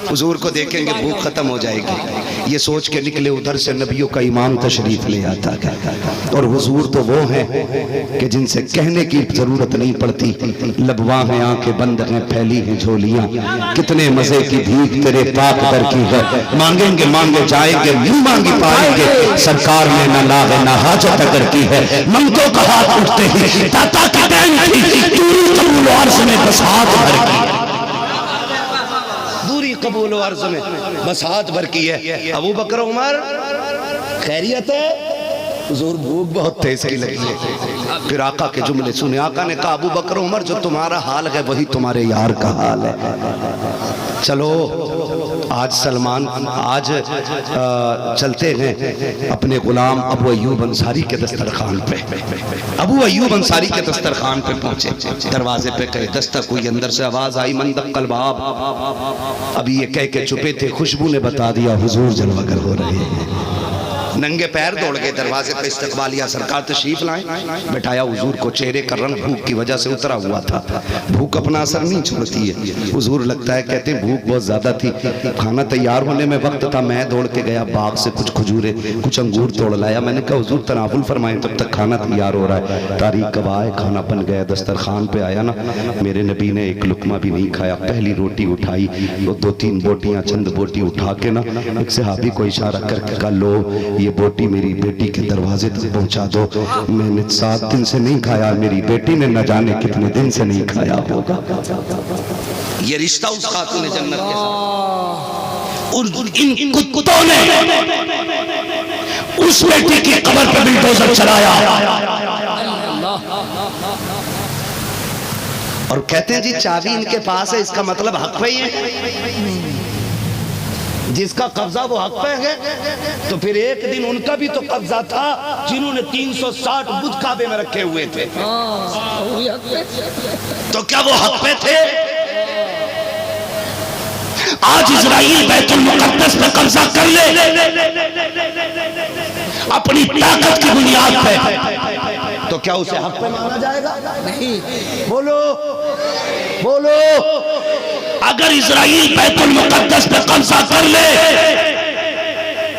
حضور کو دیکھیں گے بھوک ختم ہو جائے گی، یہ سوچ کے نکلے ادھر سے نبیوں کا امام تشریف لے آتا ہے، اور حضور تو وہ ہیں کہ جن سے کہنے کی ضرورت نہیں پڑتی، لبواں ہیں آنکھیں بند ہیں پھیلی ہیں جھولیاں، کتنے مزے کی بھیک تیرے پاک در کی ہے، مانگیں گے مانگے جائیں گے نہیں مانگی پائیں گے، سرکار نے نہ لاغ نہ حاجت اگر کی ہے، منگتوں کا ہاتھ اٹھتے ہی داتا کی دین تھی، دوری قبول و عرض میں بس ہاتھ بھر کی ہے، دوری قبول و عرض میں بس ہاتھ بھر کی ہے۔ ابو بکر عمر خیریت ہے؟ حضور بھوک بہت تیز کی لگی ہے، پھر آقا کے جملے سنے، آقا نے کہا ابو بکر عمر جو تمہارا حال ہے وہی تمہارے یار کا حال ہے، چلو آج سلمان آج چلتے ہیں اپنے غلام ابو ایوب انصاری کے دسترخوان پہ، ابو ایوب انصاری کے دسترخوان پہ پہنچے، دروازے پہ کہے دستک ہوئی، اندر سے آواز آئی من دق الباب، ابھی یہ کہہ کے چھپے تھے، خوشبو نے بتا دیا حضور جلوگر ہو رہے ہیں، ننگے پیر دوڑ گئے دروازے پہ استقبالیہ، سرکار تشریف لائیں، بٹھایا حضور کو، چہرے کا رنگ بھوک کی وجہ سے اترا ہوا تھا، بھوک اپنا اثر نہیں چھوڑتی ہے، حضور لگتا ہے کہتے ہیں بھوک بہت زیادہ تھی، کھانا تیار ہونے میں وقت تھا، میں دوڑ کے گیا باغ سے کچھ کھجورے کچھ انگور توڑ لایا، میں نے کہا حضور تناول فرمائیں تب تک کھانا تیار ہو رہا ہے، تاریخ کب آئے کھانا بن گیا، دسترخوان پہ آیا نا، میرے نبی نے ایک لقمہ بھی نہیں کھایا، پہلی روٹی اٹھائی، دو تین بوٹیاں چند بوٹی اٹھا کے نا ایک صحابی کو اشارہ کر کے کہا لو یہ بوٹی میری بیٹی کے دروازے تک پہنچا دو، میں نے 7 دن سے نہیں کھایا، میری بیٹی نے نہ جانے کتنے دن سے نہیں کھایا ہوگا، یہ رشتہ اس خاتون جنت کے ساتھ، ان کتوں نے اس بیٹی کی قبر پر بلڈوزر چلایا اور کہتے ہیں جی چابی ان کے پاس ہے، اس کا مطلب حق پہ ہی ہے، جس کا قبضہ وہ حق پہ ہے، تو پھر ایک دن ان کا بھی تو قبضہ تھا جنہوں نے 360 بت کعبے میں رکھے ہوئے تھے، تو کیا وہ حق پہ تھے؟ آج اسرائیل بیت المقدس پہ قبضہ کر لے اپنی طاقت کی بنیاد پہ، تو کیا اسے حق پہ مانا جائے گا؟ نہیں، بولو بولو، اگر اسرائیل بیت المقدس پہ قبضہ کر لے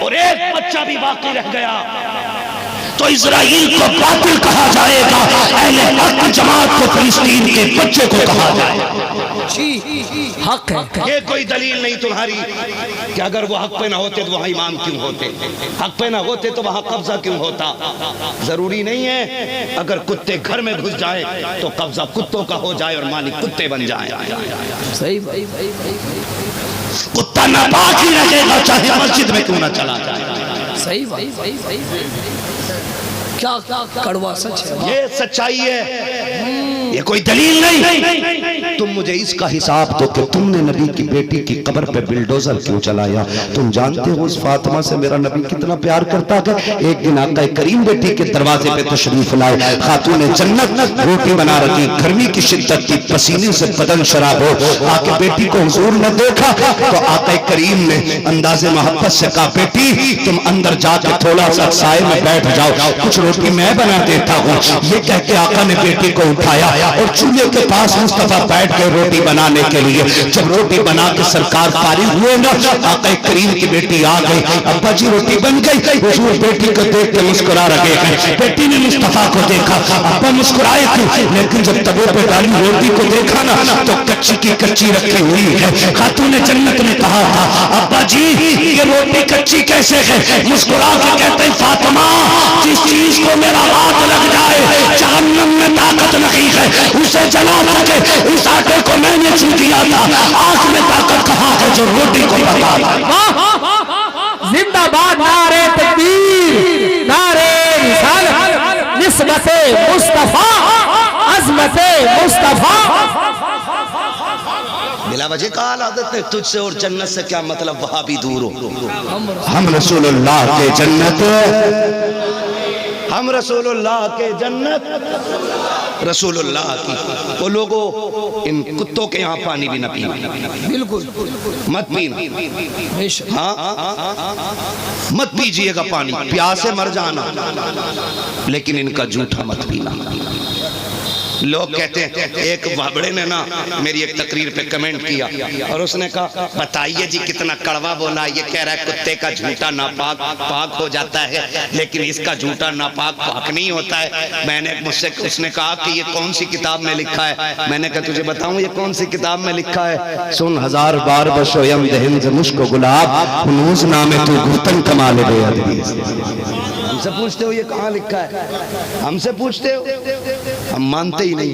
اور ایک بچہ بھی باقی رہ گیا تو اسرائیل کو باطل کہا جائے گا، اہل حق جماعت کو فلسطین کے بچے کو کہا جائے گا، حق ہے، یہ کوئی دلیل نہیں تمہاری کہ اگر وہ حق پہ نہ ہوتے تو وہاں امام کیوں ہوتے، حق پہ نہ ہوتے تو وہاں قبضہ کیوں ہوتا، ضروری نہیں ہے اگر کتے گھر میں گھس جائے تو قبضہ کتوں کا ہو جائے اور مالک کتے بن جائے، صحیح بھائی کتا ناپاک ہی رہے گا چاہے مسجد میں کیوں نہ چلا جائے، صحیح بھائی کیا کڑوا سچ ہے، یہ سچائی ہے، یہ کوئی دلیل نہیں، تم مجھے اس کا حساب دو کہ تم نے نبی کی بیٹی کی قبر پہ بلڈوزر کیوں چلایا، تم جانتے ہو اس فاطمہ سے میرا نبی کتنا پیار کرتا تھا، ایک دن آقا کریم بیٹی کے دروازے پہ تشریف لائے، خاتون جنت روٹی بنا رکھی، گرمی کی شدت کی پسینے سے بدن شراب ہو، آقا بیٹی کو حضور نے دیکھا تو آقا کریم نے انداز محبت سے کہا بیٹی تم اندر جا کے تھوڑا سا سائے میں بیٹھ جاؤ، کچھ روٹی میں بنا دیتا ہوں، یہ کہہ کے آقا نے بیٹی کو اٹھایا اور چولہے کے پاس مصطفیٰ بیٹھ کے روٹی بنانے کے لیے، جب روٹی بنا کے سرکار فارغ ہوئے نا آقا کریم کی بیٹی آ گئی، ابا جی روٹی بن گئی، حضور بیٹی کو دیکھ کے مسکرا رہے ہیں، بیٹی نے مصطفیٰ کو دیکھا، ابا مسکرائے تھے، لیکن جب تبے پہ ڈالی روٹی کو دیکھا نا تو کچی کی کچی رکھی ہوئی ہے، خاتون جنت نے کہا تھا ابا جی یہ روٹی کچی کیسے ہے، مسکرا کے کہتے ہیں فاطمہ جس چیز کو میرا ہاتھ لگ جائے جہنم میں طاقت نہیں ہے اسے جلا سکے، اس آٹے کو میں نے چھو دیا تھا، آج میں طاقت کہاں ہے جو روٹی کو بتا دے، زندہ باد نعرہ تکبیر، نعرہ رسالت، نسبت مصطفیٰ، عظمت مصطفیٰ، بلا وجہ کہا عادت ہے تجھ سے اور جنت سے کیا مطلب وہاں بھی دور ہو، ہم رسول اللہ کے جنت، ہم رسول اللہ کے جنت، رسول اللہ کی، وہ لوگوں ان کتوں کے یہاں پانی بھی نہ پینا، بالکل مت پینا، مت پیجئے گا پانی، پیاسے مر جانا، لیکن ان کا جھوٹا مت پینا، لوگ کہتے ہیں، ایک بڑے نے نا میری ایک تقریر پہ کمنٹ کیا اور اس نے کہا بتائیے جی کتنا کڑوا بولا، یہ کہہ رہا ہے کتے کا جھوٹا ناپاک پاک ہو جاتا ہے لیکن اس کا جھوٹا ناپاک پاک نہیں ہوتا ہے۔ میں نے مجھ سے اس نے کہا کہ یہ کون سی کتاب میں لکھا ہے؟ میں نے کہا تجھے بتاؤں یہ کون سی کتاب میں لکھا ہے؟ سن ہزار بار بشویم دہن سے مشک و گلاب ہنوز نام تو گفتن کمال بے ادبی۔ ہم سے پوچھتے ہو یہ کہاں لکھا ہے؟ ہم سے پوچھتے ہو؟ ہم مانتے ہی نہیں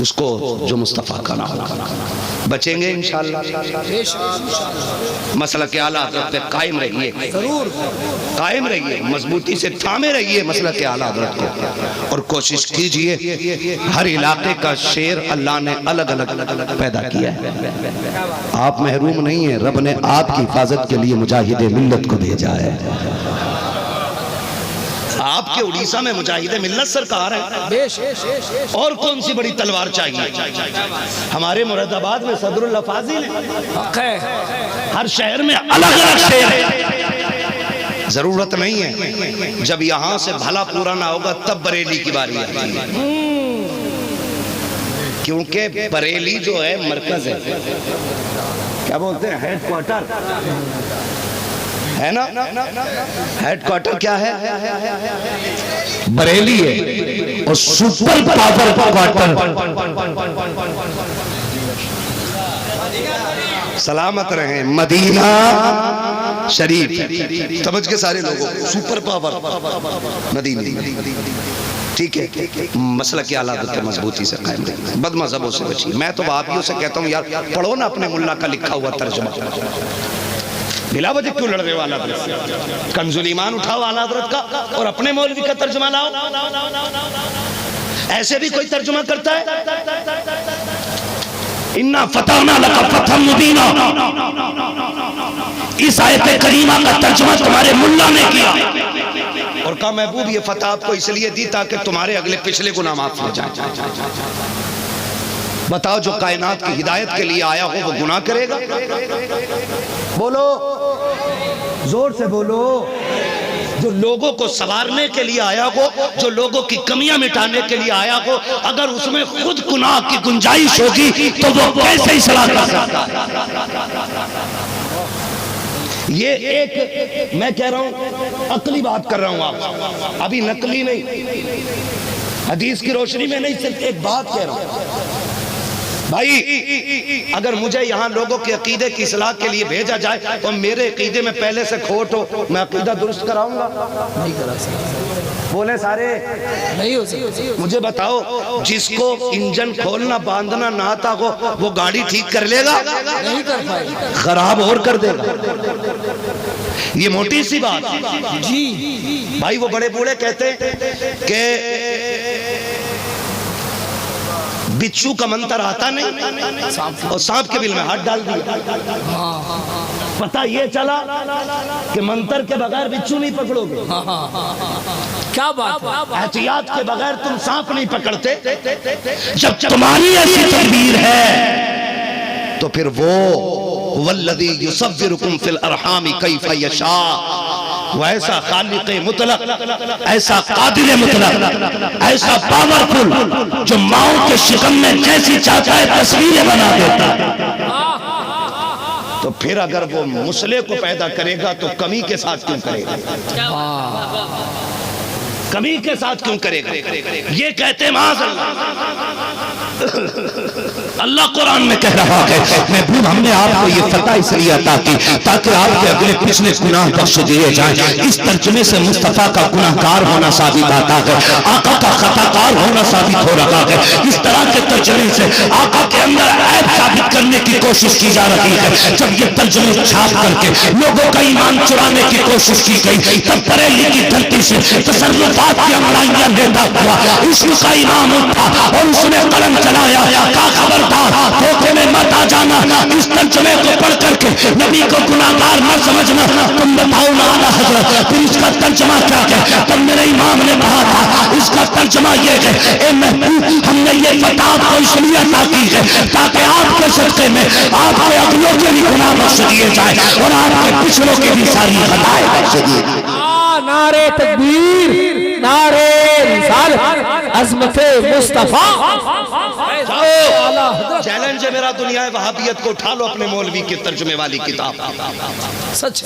اس کو جو مصطفیٰ کا نام ہوگا۔ بچیں گے انشاءاللہ، مسلک اعلیٰ حضرت پہ قائم رہیے، قائم رہیے، مضبوطی سے تھامے رہیے مسلک اعلیٰ حضرت کو، اور کوشش کیجئے ہر علاقے کا شیر اللہ نے الگ الگ پیدا کیا ہے۔ آپ محروم نہیں ہیں، رب نے آپ کی حفاظت کے لیے مجاہد ملت کو بھیجا ہے۔ آپ کے اڑیسہ میں مجاہد ملت سرکار ہے، اور کون سی بڑی تلوار چاہیے؟ ہمارے مراد آباد میں صدر اللہ فاضل ہے، ہر شہر میں الگ الگ شہر ہے۔ ضرورت نہیں ہے جب یہاں سے بھلا پورا نہ ہوگا تب بریلی کی باری آتی ہے، کیونکہ بریلی جو ہے مرکز ہے، کیا بولتے ہیں، ہیڈ کوارٹر ہے نا؟ ہیڈ کوارٹر کیا ہے؟ بریلی ہے، اور سپر پاور کوارٹر سلامت رہیں مدینہ شریف، سمجھ کے سارے لوگوں سپر پاور مدینہ، ٹھیک ہے؟ مسلک اعلیٰ حضرت مضبوطی سے قائم رہی، بد مذہبوں سے بچی۔ میں تو وہابیوں سے کہتا ہوں یار پڑھو نا اپنے ملا کا لکھا ہوا ترجمہ، بلا وجہ کیوں لڑ رہے ہو اعلیٰ حضرت؟ کنز الایمان اٹھاؤ اعلیٰ حضرت کا اور اپنے مولوی کا ترجمہ لاؤ۔ ایسے بھی کوئی ترجمہ کرتا ہے؟ اِنَّا فَتَحْنَا لَكَ فَتْحًا مُبِينًا، اس آیت کریمہ کا ترجمہ تمہارے ملا نے کیا اور کہا محبوب یہ فتح آپ کو اس لیے دی تاکہ تمہارے اگلے پچھلے گناہ معاف ہو جائیں۔ بتاؤ جو کائنات کی ہدایت کے لیے آیا ہو وہ گناہ کرے گا؟ بولو، زور سے بولو۔ جو لوگوں کو سوارنے کے لیے آیا ہو، جو لوگوں کی کمیاں مٹانے کے لیے آیا ہو، اگر اس میں خود گناہ کی گنجائش ہوگی تو وہ کیسے اصلاح کر سکتا ہے؟ یہ ایک میں کہہ رہا ہوں عقلی بات کر رہا ہوں، آپ ابھی نقلی نہیں، حدیث کی روشنی میں نہیں، صرف ایک بات کہہ رہا ہوں بھائی، اگر مجھے یہاں لوگوں کے عقیدے کی اصلاح کے لیے بھیجا جائے تو میرے عقیدے میں پہلے سے کھوٹ ہو، میں عقیدہ درست کراؤں گا؟ نہیں کرا سکتا۔ بولے سارے نہیں ہو سکتا۔ مجھے بتاؤ جس کو انجن کھولنا باندھنا نہ آتا ہو وہ گاڑی ٹھیک کر لے گا؟ نہیں کر پائے گا، خراب اور کر دے گا۔ یہ موٹی سی بات جی بھائی، وہ بڑے بوڑھے کہتے ہیں کہ بچھو کا منتر آتا نہیں اور سانپ کے بل میں ہاتھ ڈال دیا، پتہ یہ چلا کہ منتر کے بغیر بچھو نہیں پکڑو گے، کیا بات ہے، احتیاط کے بغیر تم سانپ نہیں پکڑتے۔ جب تمہاری ایسی تدبیر ہے تو پھر وہ والذی یصورکم فی الارحام کیف یشاء، وہ ایسا خالق مطلق، ایسا قادر مطلق، ایسا پاورفل جو ماؤں کے شکم میں جیسی چاہتا ہے تصویریں بنا دیتا ہے۔ تو پھر اگر وہ مسئلے کو پیدا کرے گا تو کمی کے ساتھ کیوں کرے گا؟ کمی کے ساتھ کیوں کرے گا؟ یہ کہتے معاذ اللہ قرآن میں کہہ رہا ہے محبوب ہم نے آپ کو یہ فتح اس لیے عطا کی تاکہ آپ کے اگلے پچھلے گناہ بخش دیے جائیں۔ اس ترجمے سے مصطفیٰ کا گناہگار ہونا ثابت آتا ہے، آقا کا خطا کار ہونا ثابت ہو رہا ہے۔ اس طرح کے ترجمے سے آقا کے اندر عیب ثابت کرنے کی کوشش کی جا رہی ہے۔ جب یہ ترجمے چھاپ کر کے لوگوں کا ایمان چرانے کی کوشش کی گئی تب بریلی کی دھرتی سے تصرفات کی امرائیاں لیتا ہوا عشق کا امام اٹھا اور اس نے قلم چلایا، کہا خبردار دھوکے میں مت آ جانا، اس ترجمے کو پڑھ کر کے نبی کو گناہگار مت سمجھنا، تم بتاؤ نا اعلیٰ حضرت پھر اس کا ترجمہ کیا ہے؟ تب میرے امام نے کہا تھا اس کا ترجمہ یہ ہے اے محبوب ہم نے یہ فتح کو اس لیے عطا کی ہے تاکہ آپ کے صدقے میں آپ کے اگلوں کے بھی گناہ بخش دیے جائیں اور آپ کے پچھلوں کے بھی ساری خطائیں بخش دیے جائیں۔ نعرہ تکبیر، نعرہ رسالت، عظمت مصطفیٰ. چیلنج ہے میرا دنیا وہابیت کو، اٹھا لو اپنے مولوی کے ترجمے والی کتاب. سچ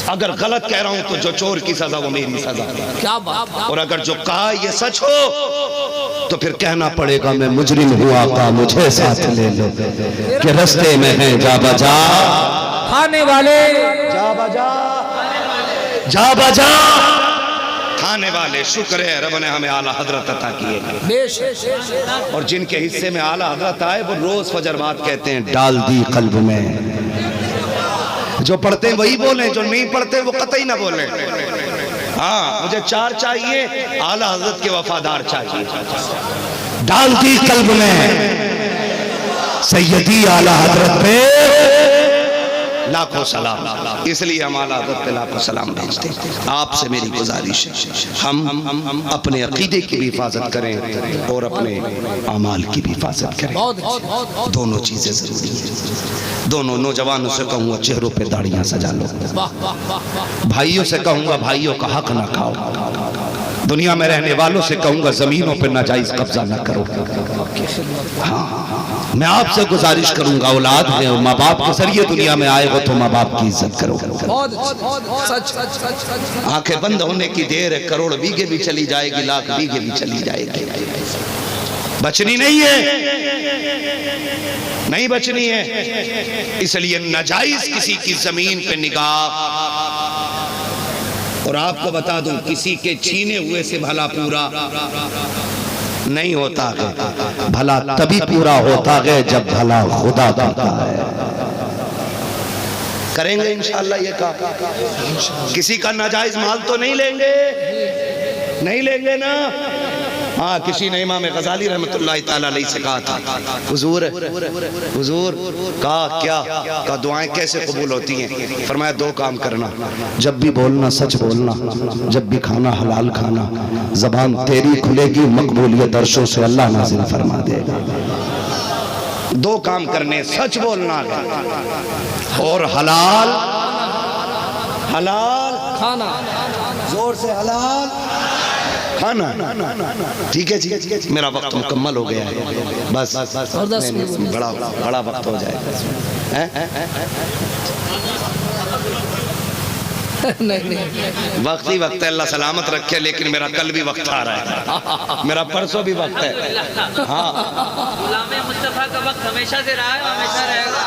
اگر غلط کہہ رہا ہوں تو جو چور کی سزا وہ میری سزا، کیا بات. اور اگر جو کہا یہ سچ ہو تو پھر کہنا پڑے گا میں مجرم ہوں آقا مجھے ساتھ لے لو کہ رستے میں ہیں جا بجا کھانے والے، جا بجا جا بجا کھانے والے. شکر ہے رب نے ہمیں اعلیٰ حضرت عطا کیے، بے شک. اور جن کے حصے میں اعلیٰ حضرت آئے وہ روز فجر بعد کہتے ہیں ڈال دی قلب میں. جو پڑھتے ہیں وہی بولیں، جو نہیں پڑھتے وہ قطعی نہ بولیں. ہاں مجھے چار چاہیے، اعلیٰ حضرت کے وفادار چاہیے. ڈال دی قلب میں سیدی اعلیٰ حضرت پہ لاکھوں سلام. اس لیے ہم اعلیٰ حضرت پہ لاکھوں سلام بھیجتے ہیں. آپ سے میری گزارش ہے ہم اپنے عقیدے کی بھی حفاظت کریں اور اپنے اعمال کی بھی حفاظت کریں. دونوں چیزیں ضروری ہیں. دونوں نوجوانوں سے کہوں گا چہروں پہ داڑیاں سجا لو. بھائیوں سے کہوں گا بھائیوں کا حق نہ کھاؤ. دنیا میں رہنے والوں سے کہوں گا زمینوں پہ ناجائز قبضہ نہ کرو. میں آپ سے گزارش کروں گا اولاد ہیں اور ماں باپ کے ذریعے دنیا میں آئے ہو تو ماں باپ کی عزت کرو. آنکھیں بند ہونے کی دیر ہے، کروڑ بیگھے بھی چلی جائے گی، لاکھ بیگھے بھی چلی جائے گی، بچنی نہیں ہے، نہیں بچنی ہے. اس لیے ناجائز کسی کی زمین پہ نگاہ. اور آپ کو بتا دوں کسی کے چھینے ہوئے سے بھلا پورا نہیں ہوتا ہے. بھلا تبھی پورا ہوتا ہے جب بھلا خدا کرتا ہے. کریں گے انشاءاللہ یہ کام. کسی کا ناجائز مال تو نہیں لیں گے، نہیں لیں گے نا. ہاں کسی نے امام غزالی رحمت اللہ تعالیٰ علیہ سے کہا تھا حضور کہا دعائیں کیسے قبول ہوتی ہیں؟ فرمایا دو کام کرنا، جب بھی بولنا سچ بولنا، جب بھی کھانا حلال کھانا. زبان تیری کھلے گی مقبولیت عرشوں سے اللہ نازل فرما دے گا. دو کام کرنے، سچ بولنا اور حلال کھانا، زور سے حلال کھانا. ٹھیک ہے جی، میرا وقت مکمل ہو گیا ہے. بس بڑا وقت ہو جائے. وقت ہی وقت ہے، اللہ سلامت رکھے. لیکن میرا کل بھی وقت آ رہا ہے، میرا پرسوں بھی وقت ہے. ہاں غلام مصطفیٰ کا وقت ہمیشہ سے رہا ہے، ہمیشہ رہے گا.